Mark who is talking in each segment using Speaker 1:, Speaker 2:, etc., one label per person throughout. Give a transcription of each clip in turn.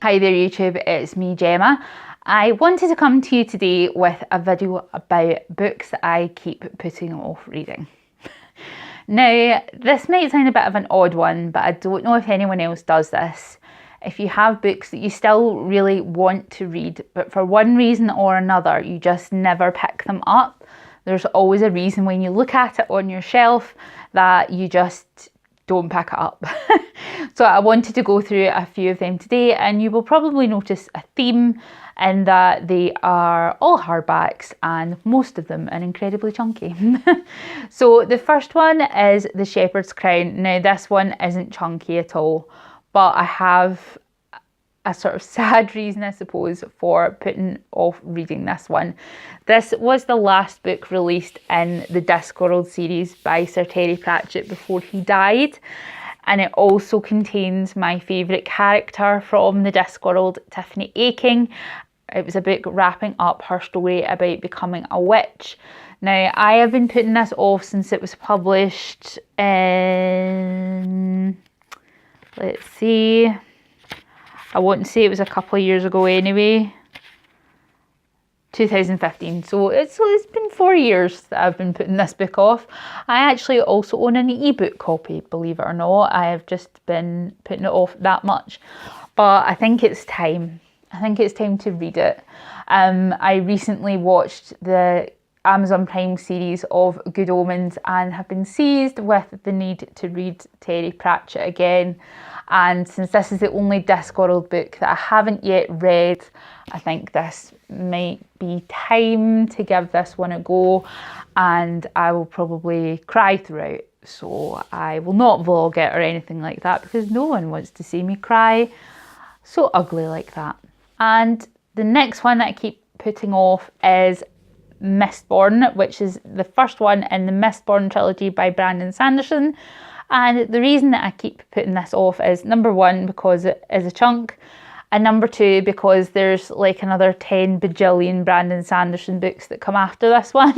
Speaker 1: Hi there YouTube, it's me Gemma. I wanted to come to you today with a video about books that I keep putting off reading. Now, this might sound a bit of an odd one, but I don't know if anyone else does this. If you have books that you still really want to read, but for one reason or another, you just never pick them up, there's always a reason when you look at it on your shelf that you just don't pick it up. So I wanted to go through a few of them today, and you will probably notice a theme in that they are all hardbacks and most of them are incredibly chunky. So the first one is The Shepherd's Crown. Now this one isn't chunky at all, but I have a sort of sad reason, I suppose, for putting off reading this one. This was the last book released in the Discworld series by Sir Terry Pratchett before he died, and it also contains my favourite character from the Discworld, Tiffany Aching. It was a book wrapping up her story about becoming a witch. Now, I have been putting this off since it was published in, let's see, I want to say it was a couple of years ago anyway, 2015. So it's been 4 years that I've been putting this book off. I actually also own an ebook copy, believe it or not. I have just been putting it off that much. But I think it's time. I think it's time to read it. I recently watched the Amazon Prime series of Good Omens and have been seized with the need to read Terry Pratchett again. And since this is the only Discworld book that I haven't yet read, I think this might be time to give this one a go, and I will probably cry throughout. So I will not vlog it or anything like that because no one wants to see me cry so ugly like that. And the next one that I keep putting off is Messborn, which is the first one in the Messborn trilogy by Brandon Sanderson. And the reason that I keep putting this off is, number one, because it is a chunk, and number two, because there's like another 10 bajillion Brandon Sanderson books that come after this one.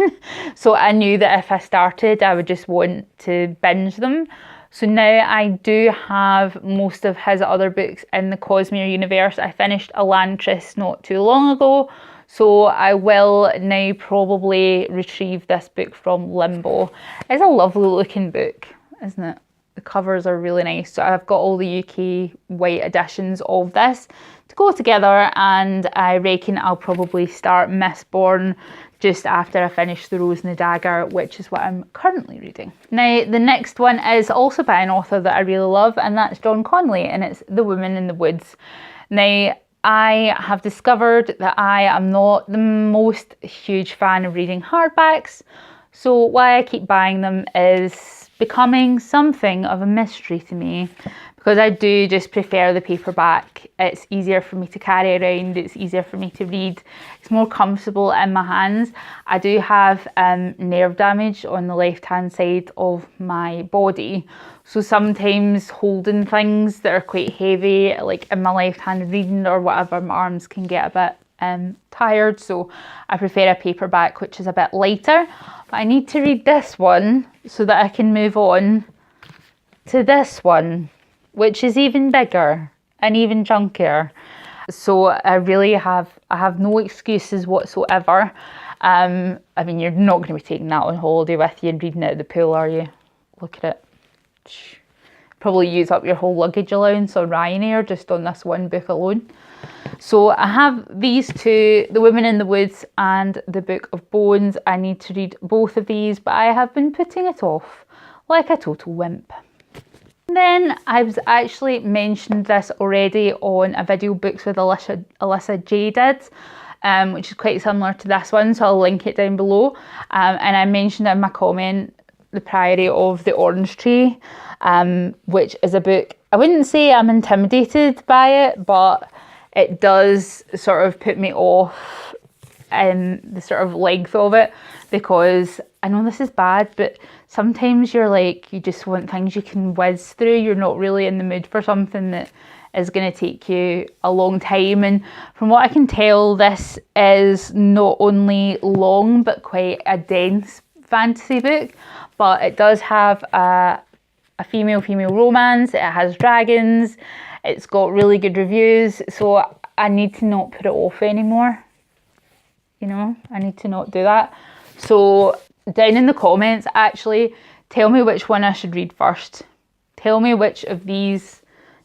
Speaker 1: So I knew that if I started, I would just want to binge them. So now I do have most of his other books in the Cosmere universe. I finished Elantris not too long ago, so I will now probably retrieve this book from Limbo. It's a lovely looking book, isn't it? The covers are really nice. So I've got all the UK white editions of this to go together, and I reckon I'll probably start Messborn just after I finish The Rose and the Dagger, which is what I'm currently reading. Now, the next one is also by an author that I really love, and that's John Connolly, and it's The Woman in the Woods. Now, I have discovered that I am not the most huge fan of reading hardbacks, so why I keep buying them is becoming something of a mystery to me, because I do just prefer the paperback. It's easier for me to carry around, it's easier for me to read, it's more comfortable in my hands. I do have nerve damage on the left hand side of my body, so sometimes holding things that are quite heavy, like in my left hand reading or whatever, my arms can get a bit tired, so I prefer a paperback which is a bit lighter. But I need to read this one so that I can move on to this one, which is even bigger and even chunkier. So I have no excuses whatsoever. I mean, you're not going to be taking that on holiday with you and reading it at the pool, are you? Look at it. Probably use up your whole luggage allowance on Ryanair just on this one book alone. So I have these two, The Woman in the Woods and The Book of Bones. I need to read both of these, but I have been putting it off like a total wimp. And then I've actually mentioned this already on a video Books with Alyssa J did, which is quite similar to this one, so I'll link it down below. And I mentioned in my comment The Priory of the Orange Tree, which is a book, I wouldn't say I'm intimidated by it, but it does sort of put me off in the sort of length of it, because I know this is bad, but sometimes you're like, you just want things you can whiz through. You're not really in the mood for something that is going to take you a long time. And from what I can tell, this is not only long, but quite a dense fantasy book, but it does have a female romance. It has dragons. It's got really good reviews, so I need to not put it off anymore. You know, I need to not do that. So down in the comments, actually, tell me which one I should read first. Tell me which of these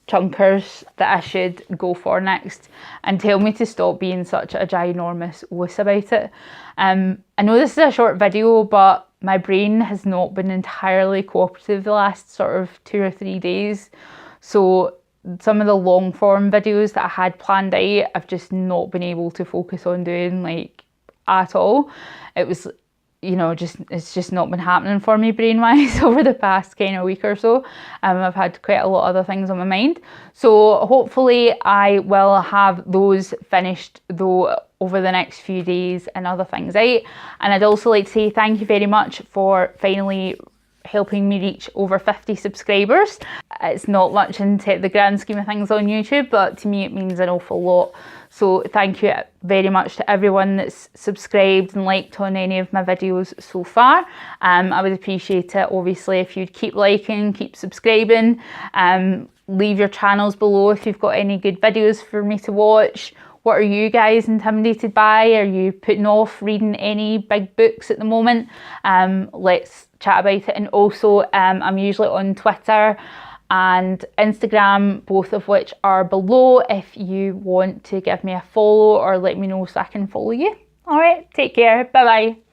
Speaker 1: chunkers that I should go for next, and tell me to stop being such a ginormous wuss about it. I know this is a short video, but my brain has not been entirely cooperative the last sort of 2 or 3 days. So some of the long form videos that I had planned out, I've just not been able to focus on doing, like, at all. It was, you know, it's just not been happening for me brain wise over the past kind of week or so. I've had quite a lot of other things on my mind, so hopefully I will have those finished though over the next few days and other things out. And I'd also like to say thank you very much for finally helping me reach over 50 subscribers. It's not much in the grand scheme of things on YouTube, but to me it means an awful lot. So thank you very much to everyone that's subscribed and liked on any of my videos so far. I would appreciate it, obviously, if you'd keep liking, keep subscribing. Leave your channels below if you've got any good videos for me to watch. What are you guys intimidated by? Are you putting off reading any big books at the moment? Let's chat about it. And also, I'm usually on Twitter and Instagram, both of which are below if you want to give me a follow or let me know so I can follow you. All right, take care. Bye bye.